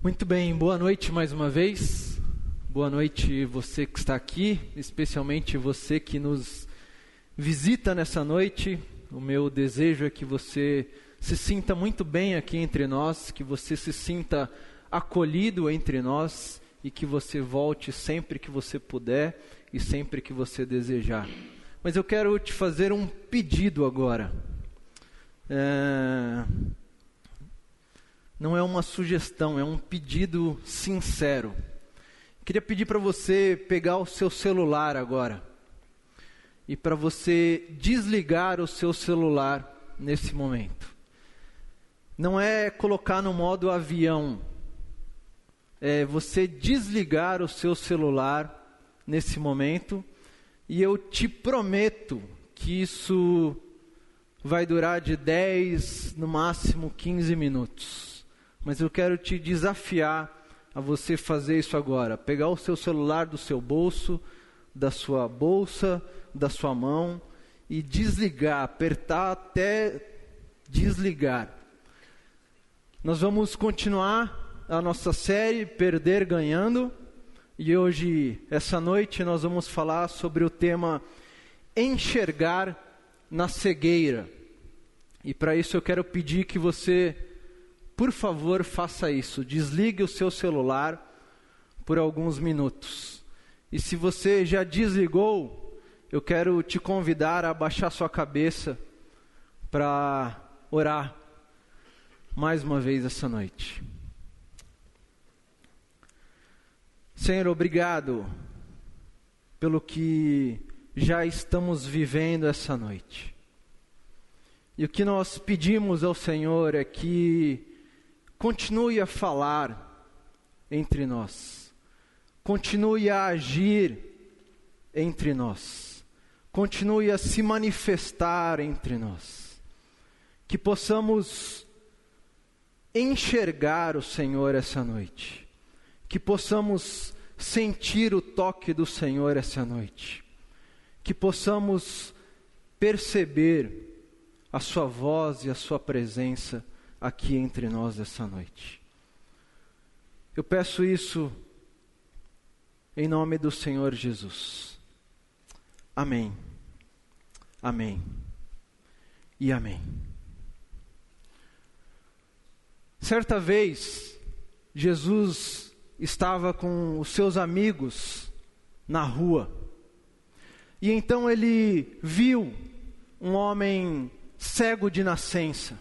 Muito bem, boa noite mais uma vez. Boa noite você que está aqui, especialmente você que nos visita nessa noite. O meu desejo é que você se sinta muito bem aqui entre nós, que você se sinta acolhido entre nós e que você volte sempre que você puder e sempre que você desejar. Mas eu quero te fazer um pedido agora. Não é uma sugestão, é um pedido sincero. Queria pedir para você pegar o seu celular agora e para você desligar o seu celular nesse momento. Não é colocar no modo avião, é você desligar o seu celular nesse momento, e eu te prometo que isso vai durar de 10, no máximo 15 minutos. Mas eu quero te desafiar a você fazer isso agora. Pegar o seu celular do seu bolso, da sua bolsa, da sua mão e desligar, apertar até desligar. Nós vamos continuar a nossa série Perder Ganhando. E hoje, essa noite, nós vamos falar sobre o tema Enxergar na Cegueira. E para isso eu quero pedir que você, por favor, faça isso. Desligue o seu celular por alguns minutos. E se você já desligou, eu quero te convidar a abaixar sua cabeça para orar mais uma vez essa noite. Senhor, obrigado pelo que já estamos vivendo essa noite. E o que nós pedimos ao Senhor é que continue a falar entre nós, continue a agir entre nós, continue a se manifestar entre nós, que possamos enxergar o Senhor essa noite, que possamos sentir o toque do Senhor essa noite, que possamos perceber a sua voz e a sua presença aqui entre nós essa noite. Eu peço isso em nome do Senhor Jesus. Amém. Amém. E amém. Certa vez, Jesus estava com os seus amigos na rua. E então ele viu um homem cego de nascença.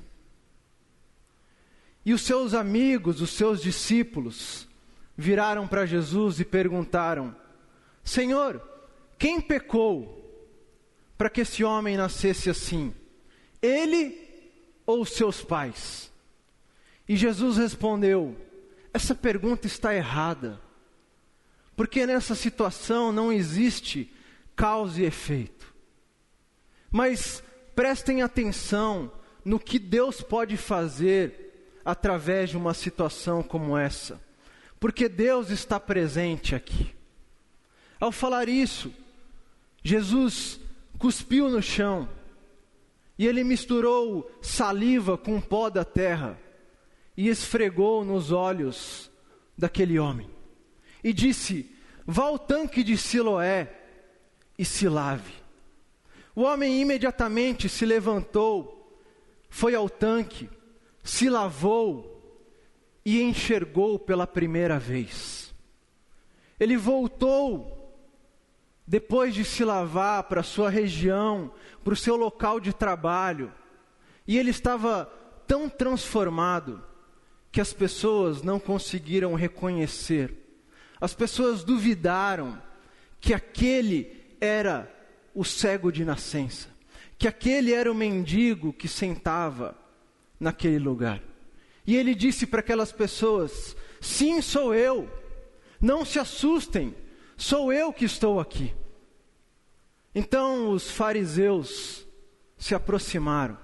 E os seus amigos, os seus discípulos, viraram para Jesus e perguntaram: Senhor, quem pecou para que esse homem nascesse assim? Ele ou os seus pais? E Jesus respondeu: essa pergunta está errada, porque nessa situação não existe causa e efeito. Mas prestem atenção no que Deus pode fazer através de uma situação como essa, porque Deus está presente aqui. Ao falar isso, Jesus cuspiu no chão e ele misturou saliva com pó da terra e esfregou nos olhos daquele homem e disse: vá ao tanque de Siloé e se lave. O homem imediatamente se levantou, foi ao tanque, se lavou e enxergou pela primeira vez. Ele voltou, depois de se lavar, para a sua região, para o seu local de trabalho, e ele estava tão transformado que as pessoas não conseguiram reconhecer. As pessoas duvidaram que aquele era o cego de nascença, que aquele era o mendigo que sentava naquele lugar. E ele disse para aquelas pessoas: sim, sou eu, não se assustem, sou eu que estou aqui. Então os fariseus se aproximaram,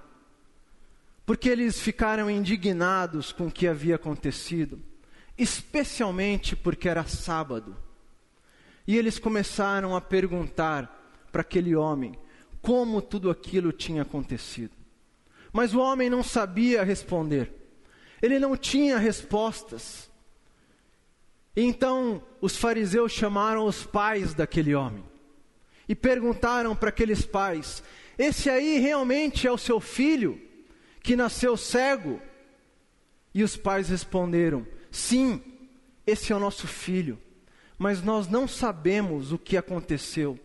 porque eles ficaram indignados com o que havia acontecido, especialmente porque era sábado. E eles começaram a perguntar para aquele homem como tudo aquilo tinha acontecido. Mas o homem não sabia responder. Ele não tinha respostas. Então os fariseus chamaram os pais daquele homem e perguntaram para aqueles pais: esse aí realmente é o seu filho que nasceu cego? E os pais responderam: sim, esse é o nosso filho, mas nós não sabemos o que aconteceu,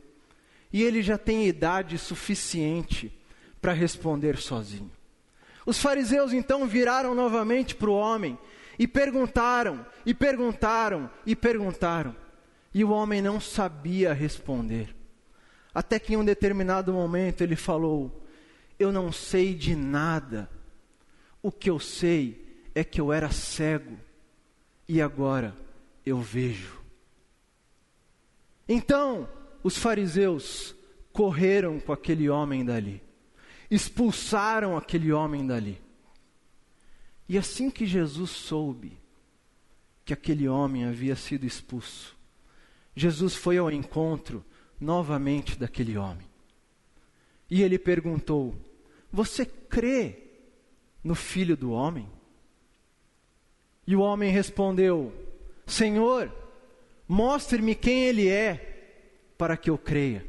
e ele já tem idade suficiente para responder sozinho. Os fariseus então viraram novamente para o homem e perguntaram, e perguntaram, e perguntaram, e o homem não sabia responder. Até que em um determinado momento ele falou: eu não sei de nada, o que eu sei é que eu era cego, e agora eu vejo. Então os fariseus correram com aquele homem dali, expulsaram aquele homem dali. E assim que Jesus soube que aquele homem havia sido expulso, Jesus foi ao encontro novamente daquele homem. E ele perguntou: você crê no Filho do Homem? E o homem respondeu: Senhor, mostre-me quem ele é, para que eu creia.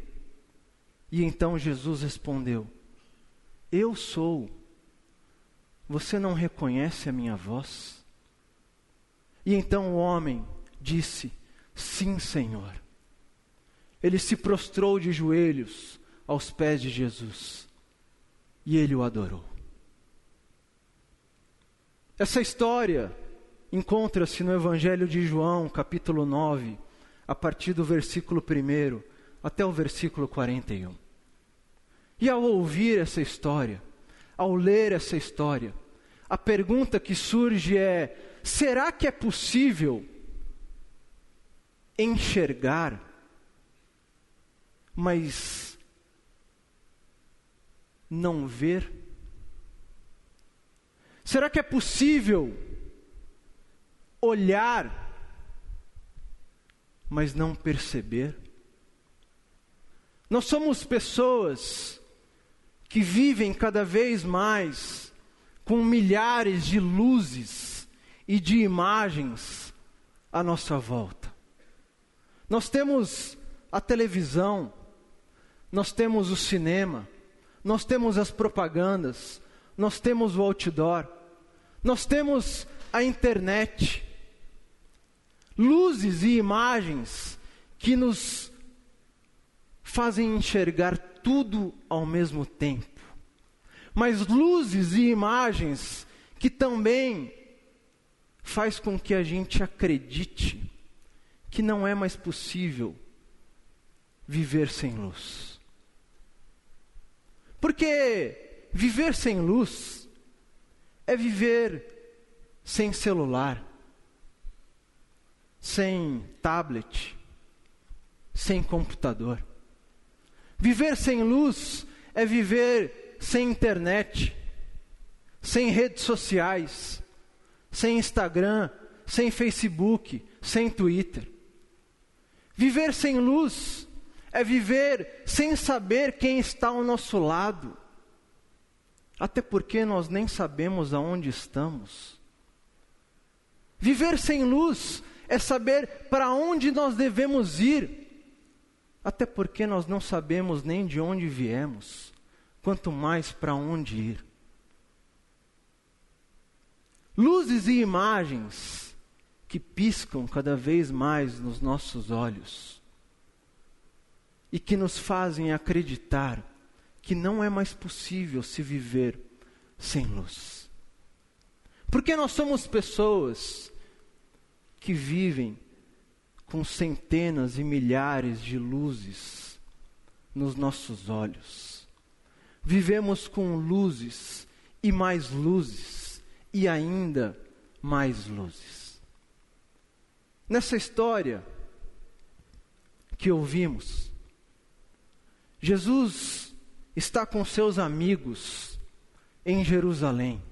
E então Jesus respondeu: eu sou. Você não reconhece a minha voz? E então o homem disse: sim, Senhor. Ele se prostrou de joelhos aos pés de Jesus e ele o adorou. Essa história encontra-se no Evangelho de João, capítulo 9, a partir do versículo 1 até o versículo 41. E ao ouvir essa história, ao ler essa história, a pergunta que surge é: será que é possível enxergar, mas não ver? Será que é possível olhar, mas não perceber? Nós somos pessoas que vivem cada vez mais com milhares de luzes e de imagens à nossa volta. Nós temos a televisão, nós temos o cinema, nós temos as propagandas, nós temos o outdoor, nós temos a internet. Luzes e imagens que nos fazem enxergar tudo ao mesmo tempo. Mas luzes e imagens que também faz com que a gente acredite que não é mais possível viver sem luz. Porque viver sem luz é viver sem celular, sem tablet, sem computador. Viver sem luz é viver sem internet, sem redes sociais, sem Instagram, sem Facebook, sem Twitter. Viver sem luz é viver sem saber quem está ao nosso lado, até porque nós nem sabemos aonde estamos. Viver sem luz é saber para onde nós devemos ir, até porque nós não sabemos nem de onde viemos, quanto mais para onde ir. Luzes e imagens que piscam cada vez mais nos nossos olhos e que nos fazem acreditar que não é mais possível se viver sem luz. Porque nós somos pessoas que vivem com centenas e milhares de luzes nos nossos olhos. Vivemos com luzes e mais luzes e ainda mais luzes. Nessa história que ouvimos, Jesus está com seus amigos em Jerusalém.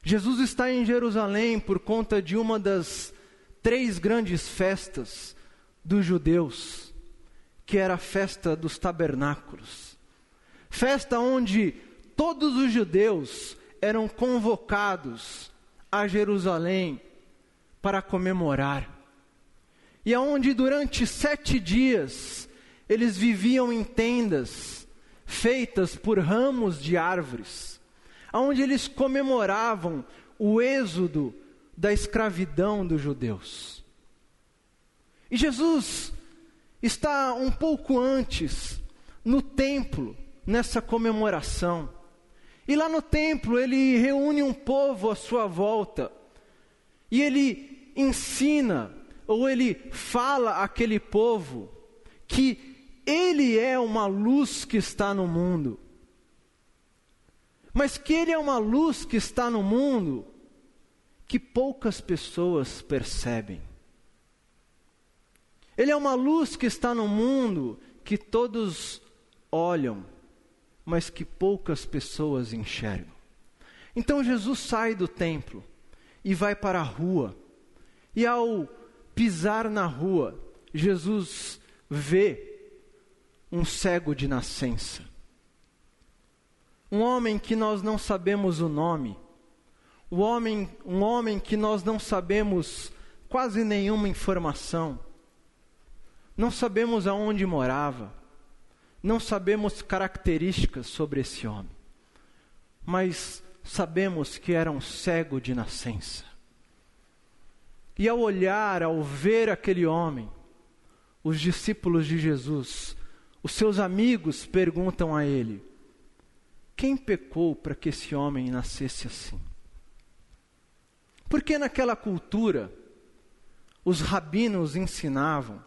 Jesus está em Jerusalém por conta de uma das 3 grandes festas dos judeus, que era a festa dos tabernáculos. Festa onde todos os judeus eram convocados a Jerusalém para comemorar. E aonde durante 7 dias eles viviam em tendas feitas por ramos de árvores, aonde eles comemoravam o êxodo da escravidão dos judeus. E Jesus está um pouco antes no templo, nessa comemoração. E lá no templo ele reúne um povo à sua volta. E ele ensina, ou ele fala àquele povo, que ele é uma luz que está no mundo. Mas que ele é uma luz que está no mundo que poucas pessoas percebem. Ele é uma luz que está no mundo que todos olham, mas que poucas pessoas enxergam. Então Jesus sai do templo e vai para a rua. E ao pisar na rua, Jesus vê um cego de nascença. Um homem que nós não sabemos o nome. Um homem que nós não sabemos quase nenhuma informação. Não sabemos aonde morava. Não sabemos características sobre esse homem. Mas sabemos que era um cego de nascença. E ao olhar, ao ver aquele homem, os discípulos de Jesus, os seus amigos perguntam a ele: quem pecou para que esse homem nascesse assim? Porque naquela cultura, os rabinos ensinavam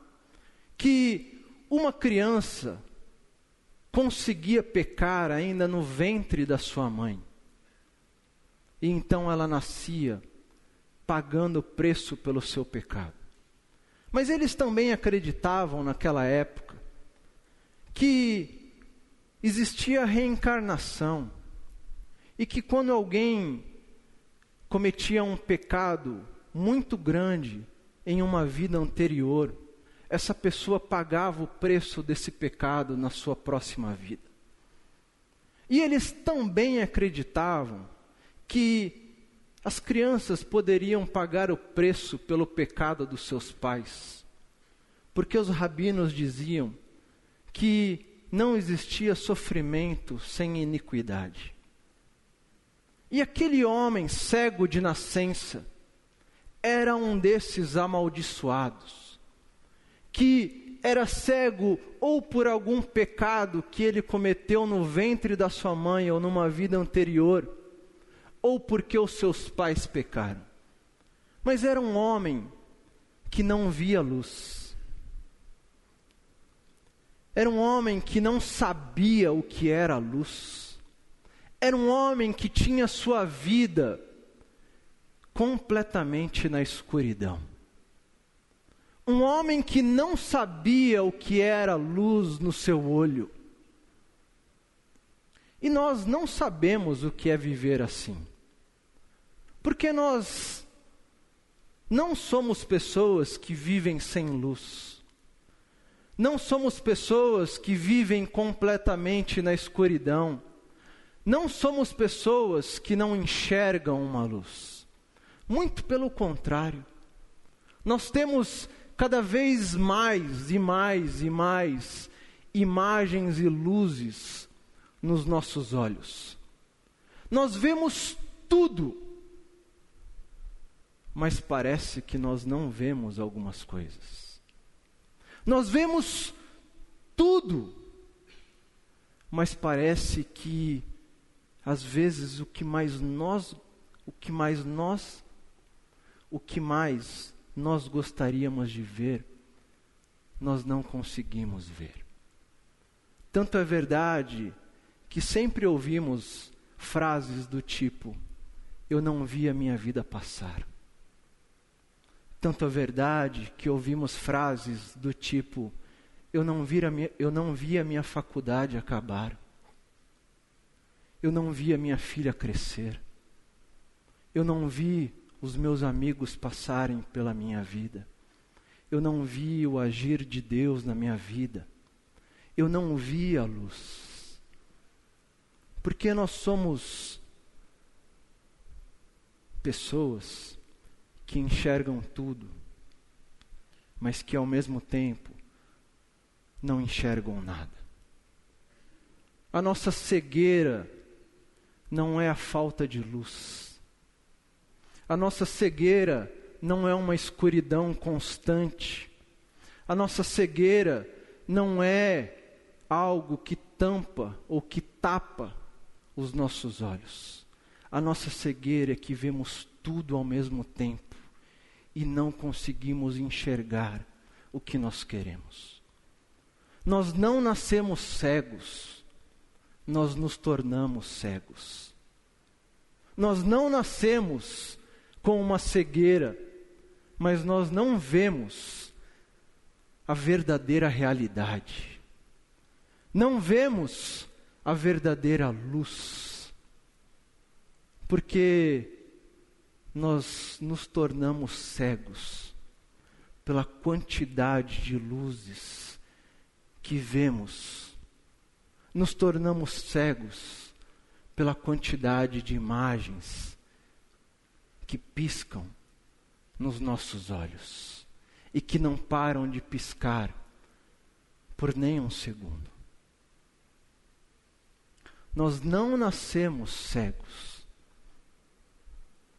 que uma criança conseguia pecar ainda no ventre da sua mãe. E então ela nascia pagando o preço pelo seu pecado. Mas eles também acreditavam naquela época que existia reencarnação e que quando alguém cometia um pecado muito grande em uma vida anterior, essa pessoa pagava o preço desse pecado na sua próxima vida. E eles também acreditavam que as crianças poderiam pagar o preço pelo pecado dos seus pais, porque os rabinos diziam que não existia sofrimento sem iniquidade. E aquele homem cego de nascença era um desses amaldiçoados, que era cego ou por algum pecado que ele cometeu no ventre da sua mãe ou numa vida anterior, ou porque os seus pais pecaram. Mas era um homem que não via luz. Era um homem que não sabia o que era luz. Era um homem que tinha sua vida completamente na escuridão. Um homem que não sabia o que era luz no seu olho. E nós não sabemos o que é viver assim. Porque nós não somos pessoas que vivem sem luz. Não somos pessoas que vivem completamente na escuridão. Não somos pessoas que não enxergam uma luz. Muito pelo contrário. Nós temos cada vez mais e mais e mais imagens e luzes nos nossos olhos. Nós vemos tudo, mas parece que nós não vemos algumas coisas. Nós vemos tudo, mas parece que às vezes o que mais nós gostaríamos de ver, nós não conseguimos ver. Tanto é verdade que sempre ouvimos frases do tipo: eu não vi a minha vida passar. Tanto é verdade que ouvimos frases do tipo: eu não vi a minha faculdade acabar. Eu não vi a minha filha crescer. Eu não vi os meus amigos passarem pela minha vida. Eu não vi o agir de Deus na minha vida. Eu não vi a luz. Porque nós somos pessoas que enxergam tudo, mas que ao mesmo tempo não enxergam nada. A nossa cegueira não é a falta de luz. A nossa cegueira não é uma escuridão constante. A nossa cegueira não é algo que tampa ou que tapa os nossos olhos. A nossa cegueira é que vemos tudo ao mesmo tempo e não conseguimos enxergar o que nós queremos. Nós não nascemos cegos, nós nos tornamos cegos. Nós não nascemos com uma cegueira, mas nós não vemos a verdadeira realidade. Não vemos a verdadeira luz. Porque nós nos tornamos cegos pela quantidade de luzes que vemos. Nos tornamos cegos pela quantidade de imagens que piscam nos nossos olhos e que não param de piscar por nem um segundo. Nós não nascemos cegos,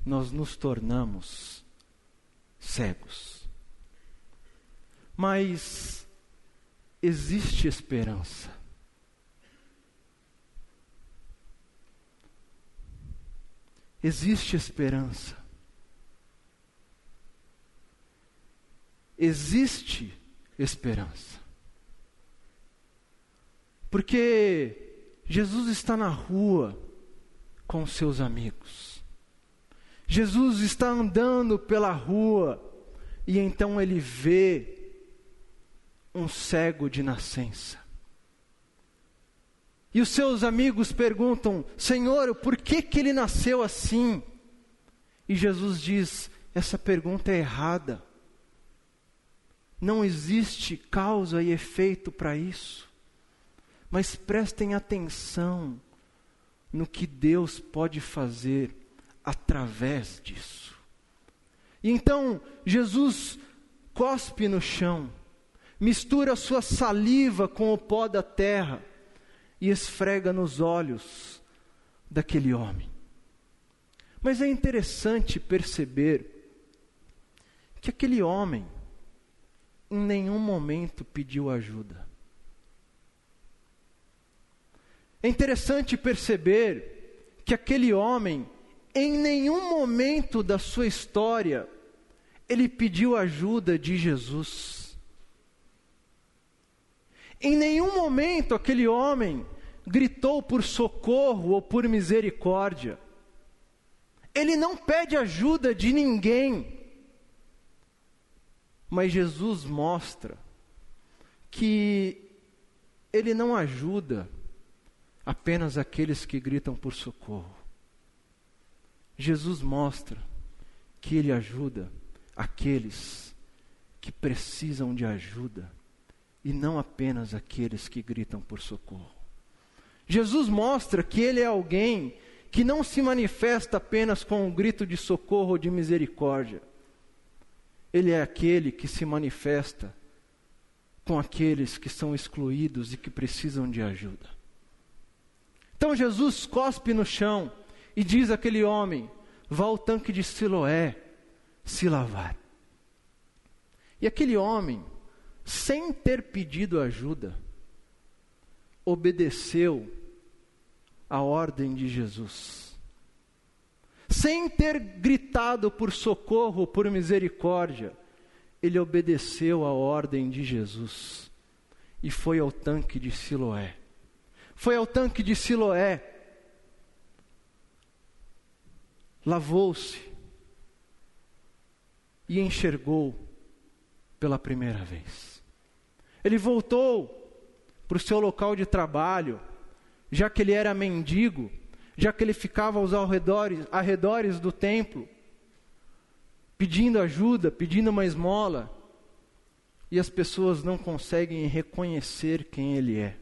nós nos tornamos cegos. Mas existe esperança. Existe esperança. Existe esperança. Porque Jesus está na rua com seus amigos. Jesus está andando pela rua e então ele vê um cego de nascença. E os seus amigos perguntam: Senhor, por que ele nasceu assim? E Jesus diz: essa pergunta é errada. Não existe causa e efeito para isso. Mas prestem atenção no que Deus pode fazer através disso. E então Jesus cospe no chão, mistura sua saliva com o pó da terra e esfrega nos olhos daquele homem. Mas é interessante perceber que aquele homem em nenhum momento pediu ajuda. É interessante perceber que aquele homem, em nenhum momento da sua história, ele pediu ajuda de Jesus. Em nenhum momento aquele homem gritou por socorro ou por misericórdia. Ele não pede ajuda de ninguém. Mas Jesus mostra que ele não ajuda apenas aqueles que gritam por socorro. Jesus mostra que ele ajuda aqueles que precisam de ajuda e não apenas aqueles que gritam por socorro. Jesus mostra que ele é alguém que não se manifesta apenas com um grito de socorro ou de misericórdia. Ele é aquele que se manifesta com aqueles que são excluídos e que precisam de ajuda. Então Jesus cospe no chão e diz àquele homem: vá ao tanque de Siloé se lavar. E aquele homem, sem ter pedido ajuda, obedeceu a ordem de Jesus. Sem ter gritado por socorro, por misericórdia, ele obedeceu a ordem de Jesus e foi ao tanque de Siloé. Foi ao tanque de Siloé, lavou-se e enxergou pela primeira vez. Ele voltou para o seu local de trabalho, já que ele era mendigo, já que ele ficava aos arredores do templo, pedindo ajuda, pedindo uma esmola, e as pessoas não conseguem reconhecer quem ele é.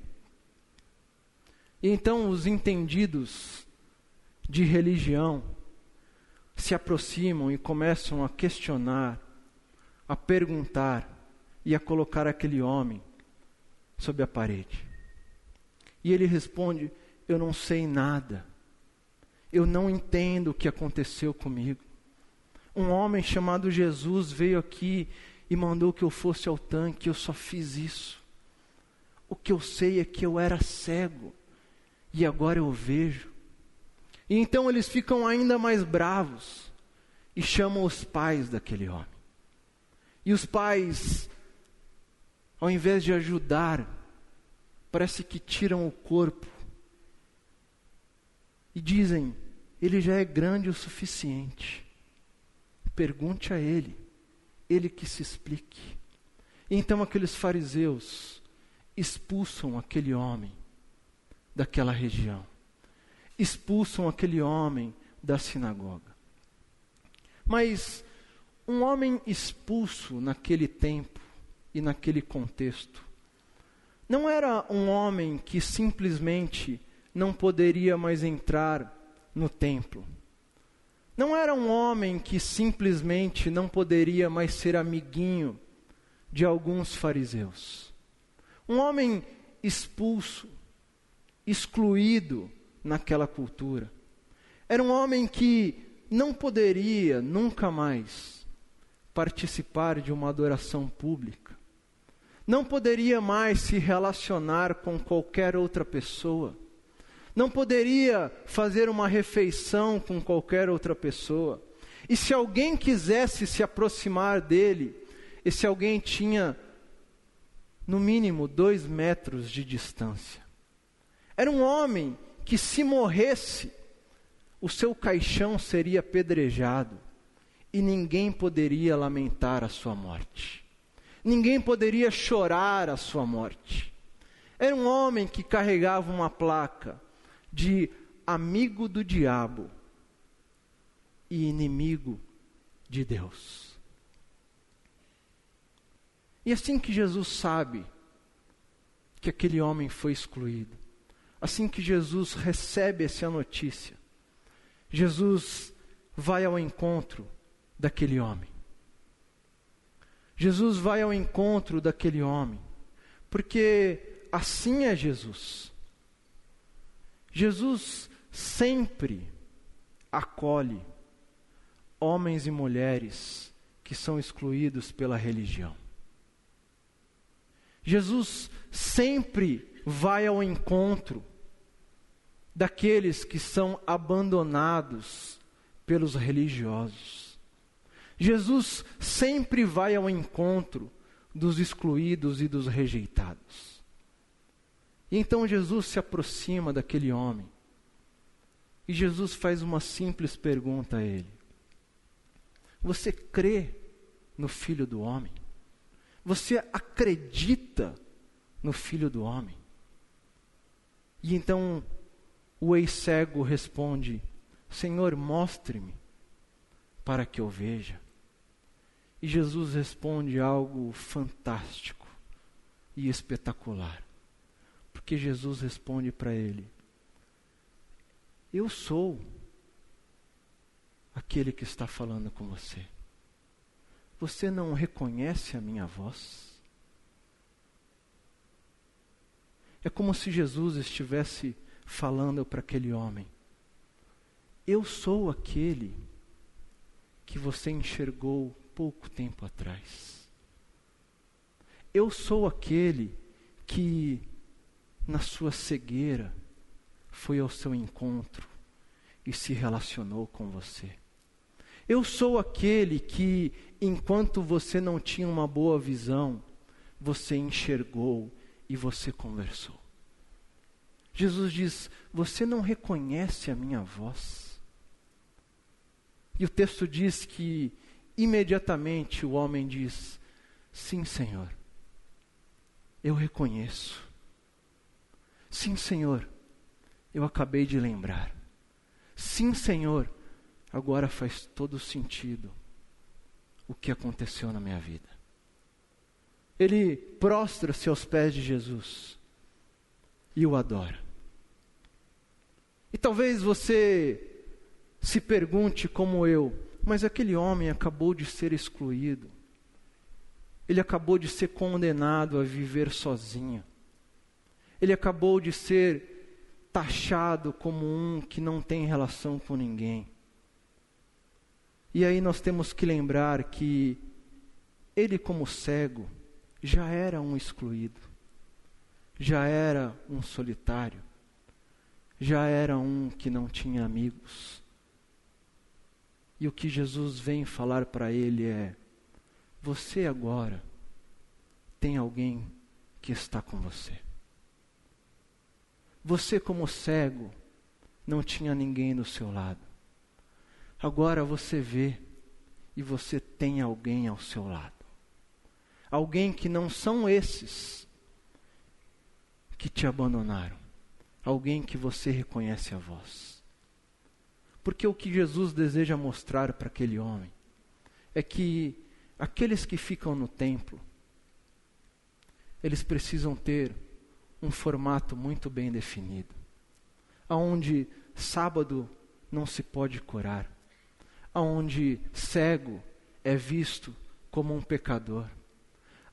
E então os entendidos de religião se aproximam e começam a questionar, a perguntar e a colocar aquele homem sob a parede. E ele responde: eu não sei nada. Eu não entendo o que aconteceu comigo. Um homem chamado Jesus veio aqui e mandou que eu fosse ao tanque, eu só fiz isso. O que eu sei é que eu era cego e agora eu vejo. E então eles ficam ainda mais bravos e chamam os pais daquele homem. E os pais, ao invés de ajudar, parece que tiram o corpo e dizem: ele já é grande o suficiente. Pergunte a ele, ele que se explique. E então aqueles fariseus expulsam aquele homem daquela região. Expulsam aquele homem da sinagoga. Mas um homem expulso naquele tempo e naquele contexto não era um homem que simplesmente não poderia mais entrar no templo. Não era um homem que simplesmente não poderia mais ser amiguinho de alguns fariseus. Um homem expulso, excluído naquela cultura. Era um homem que não poderia nunca mais participar de uma adoração pública. Não poderia mais se relacionar com qualquer outra pessoa. Não poderia fazer uma refeição com qualquer outra pessoa. E se alguém quisesse se aproximar dele, esse alguém tinha, no mínimo, 2 metros de distância. Era um homem que, se morresse, o seu caixão seria apedrejado e ninguém poderia lamentar a sua morte. Ninguém poderia chorar a sua morte. Era um homem que carregava uma placa de amigo do diabo e inimigo de Deus. E assim que Jesus sabe que aquele homem foi excluído, assim que Jesus recebe essa notícia, Jesus vai ao encontro daquele homem. Jesus vai ao encontro daquele homem, porque assim é Jesus. Jesus sempre acolhe homens e mulheres que são excluídos pela religião. Jesus sempre vai ao encontro daqueles que são abandonados pelos religiosos. Jesus sempre vai ao encontro dos excluídos e dos rejeitados. E então Jesus se aproxima daquele homem. E Jesus faz uma simples pergunta a ele: você crê no Filho do Homem? Você acredita no Filho do Homem? E então o ex-cego responde: Senhor, mostre-me para que eu veja. E Jesus responde algo fantástico e espetacular. Porque Jesus responde para ele: eu sou aquele que está falando com você. Você não reconhece a minha voz? É como se Jesus estivesse falando para aquele homem: eu sou aquele que você enxergou pouco tempo atrás. Eu sou aquele que, na sua cegueira, foi ao seu encontro e se relacionou com você. Eu sou aquele que, enquanto você não tinha uma boa visão, você enxergou e você conversou. Jesus diz: você não reconhece a minha voz? E o texto diz que imediatamente o homem diz: sim, Senhor, eu reconheço. Sim, Senhor, eu acabei de lembrar. Sim, Senhor, agora faz todo sentido o que aconteceu na minha vida. Ele prostra-se aos pés de Jesus e o adora. E talvez você se pergunte como eu, mas aquele homem acabou de ser excluído. Ele acabou de ser condenado a viver sozinho. Ele acabou de ser taxado como um que não tem relação com ninguém. E aí nós temos que lembrar que ele, como cego, já era um excluído, já era um solitário, já era um que não tinha amigos. E o que Jesus vem falar para ele é: você agora tem alguém que está com você. Você, como cego, não tinha ninguém do seu lado. Agora você vê e você tem alguém ao seu lado. Alguém que não são esses que te abandonaram. Alguém que você reconhece a voz. Porque o que Jesus deseja mostrar para aquele homem é que aqueles que ficam no templo, eles precisam ter um formato muito bem definido, aonde sábado não se pode curar, aonde cego é visto como um pecador,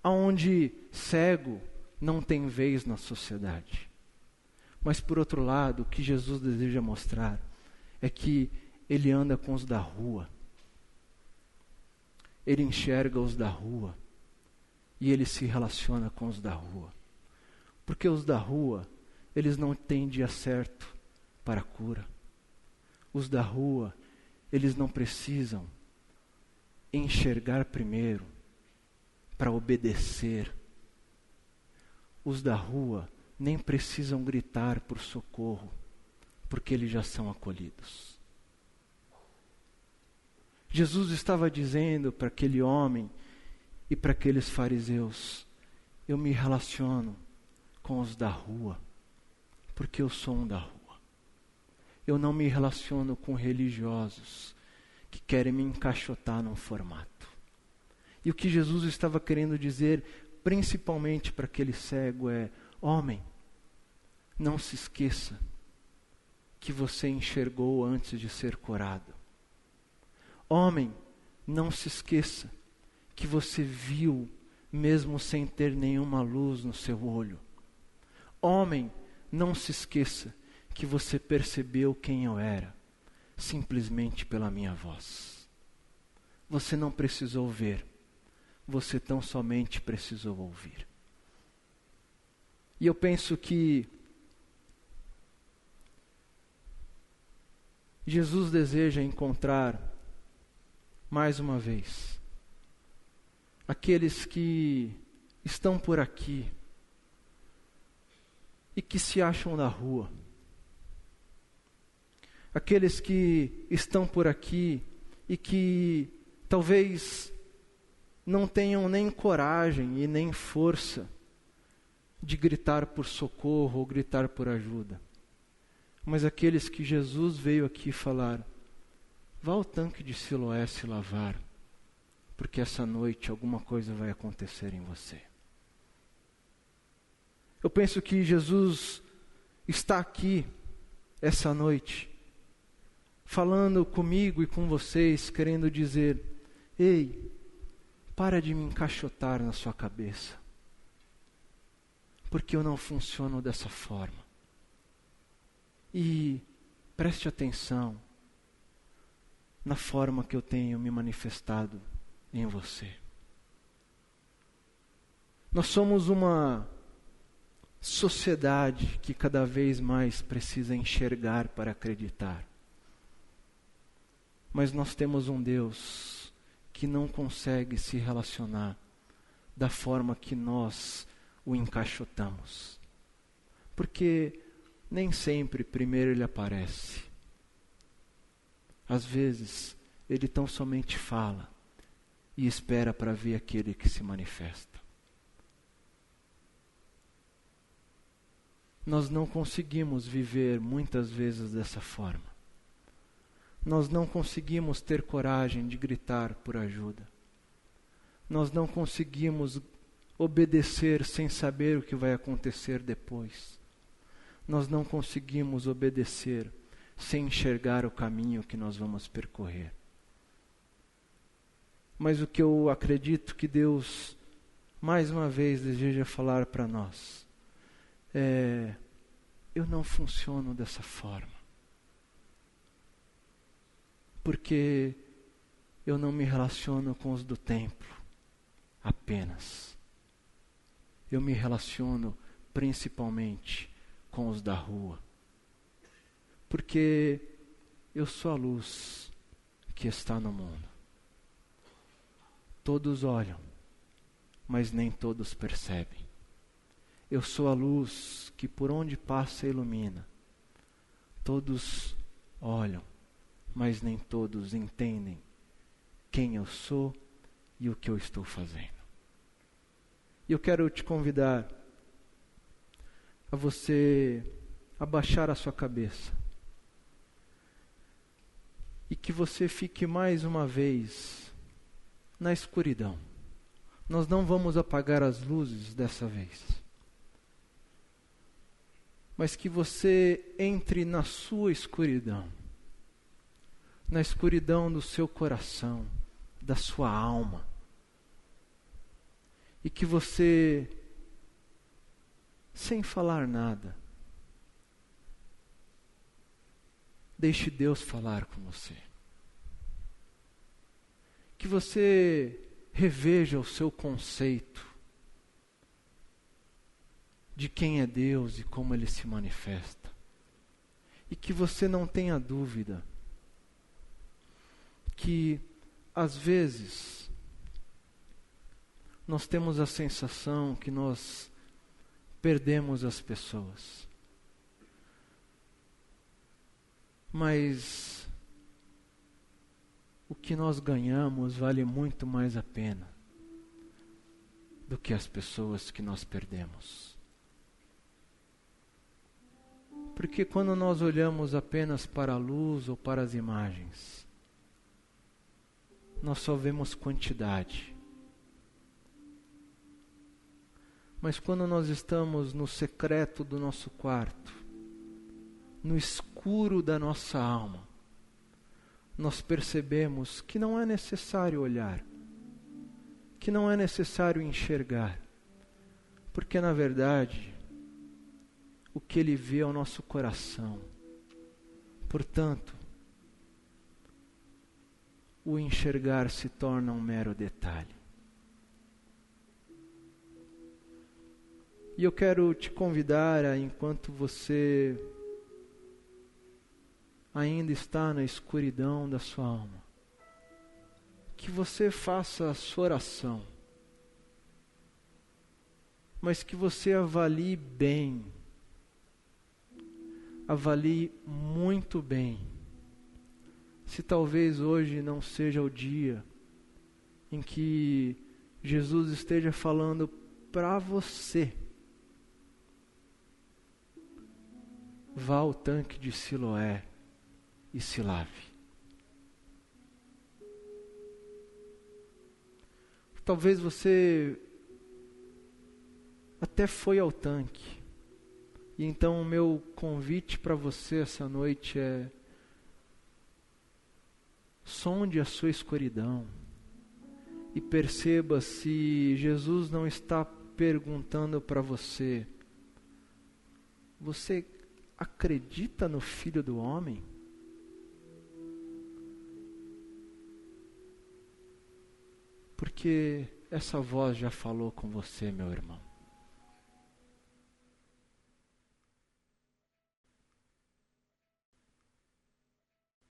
aonde cego não tem vez na sociedade. Mas por outro lado, o que Jesus deseja mostrar é que ele anda com os da rua. Ele enxerga os da rua e ele se relaciona com os da rua. Porque os da rua, eles não têm dia certo para a cura. Os da rua, eles não precisam enxergar primeiro para obedecer. Os da rua nem precisam gritar por socorro, porque eles já são acolhidos. Jesus estava dizendo para aquele homem e para aqueles fariseus: eu me relaciono com os da rua, porque eu sou um da rua. Eu não me relaciono com religiosos que querem me encaixotar num formato. E o que Jesus estava querendo dizer, principalmente para aquele cego, é: homem, não se esqueça que você enxergou antes de ser curado. Homem, não se esqueça que você viu mesmo sem ter nenhuma luz no seu olho. Homem, não se esqueça que você percebeu quem eu era, simplesmente pela minha voz. Você não precisou ver, você tão somente precisou ouvir. E eu penso que Jesus deseja encontrar, mais uma vez, aqueles que estão por aqui e que se acham da rua. Aqueles que estão por aqui e que talvez não tenham nem coragem e nem força de gritar por socorro ou gritar por ajuda. Mas aqueles que Jesus veio aqui falar: vá ao tanque de Siloé se lavar, porque essa noite alguma coisa vai acontecer em você. Eu penso que Jesus está aqui essa noite, falando comigo e com vocês, querendo dizer: ei, para de me encaixotar na sua cabeça, porque eu não funciono dessa forma. E preste atenção na forma que eu tenho me manifestado em você. Nós somos uma sociedade que cada vez mais precisa enxergar para acreditar. Mas nós temos um Deus que não consegue se relacionar da forma que nós o encaixotamos. Porque nem sempre primeiro ele aparece. Às vezes, ele tão somente fala e espera para ver aquele que se manifesta. Nós não conseguimos viver muitas vezes dessa forma. Nós não conseguimos ter coragem de gritar por ajuda. Nós não conseguimos obedecer sem saber o que vai acontecer depois. Nós não conseguimos obedecer sem enxergar o caminho que nós vamos percorrer. Mas o que eu acredito que Deus, mais uma vez, deseja falar para nós é: eu não funciono dessa forma. Porque eu não me relaciono com os do templo apenas. Eu me relaciono principalmente com os da rua. Porque eu sou a luz que está no mundo. Todos olham, mas nem todos percebem. Eu sou a luz que por onde passa ilumina. Todos olham, mas nem todos entendem quem eu sou e o que eu estou fazendo. E eu quero te convidar a você abaixar a sua cabeça e que você fique mais uma vez na escuridão. Nós não vamos apagar as luzes dessa vez, mas que você entre na sua escuridão, na escuridão do seu coração, da sua alma, e que você, sem falar nada, deixe Deus falar com você. Que você reveja o seu conceito de quem é Deus e como Ele se manifesta. E que você não tenha dúvida que, às vezes, nós temos a sensação que nós perdemos as pessoas. Mas o que nós ganhamos vale muito mais a pena do que as pessoas que nós perdemos. Porque quando nós olhamos apenas para a luz ou para as imagens, nós só vemos quantidade. Mas quando nós estamos no secreto do nosso quarto, no escuro da nossa alma, nós percebemos que não é necessário olhar, que não é necessário enxergar, porque na verdade, o que Ele vê é o nosso coração. Portanto, o enxergar se torna um mero detalhe. E eu quero te convidar a, enquanto você ainda está na escuridão da sua alma, que você faça a sua oração, mas que você avalie bem, avalie muito bem, se talvez hoje não seja o dia em que Jesus esteja falando para você: vá ao tanque de Siloé e se lave. Talvez você até foi ao tanque, e então o meu convite para você essa noite é: sonde a sua escuridão e perceba se Jesus não está perguntando para você: você acredita no Filho do Homem? Porque essa voz já falou com você, meu irmão.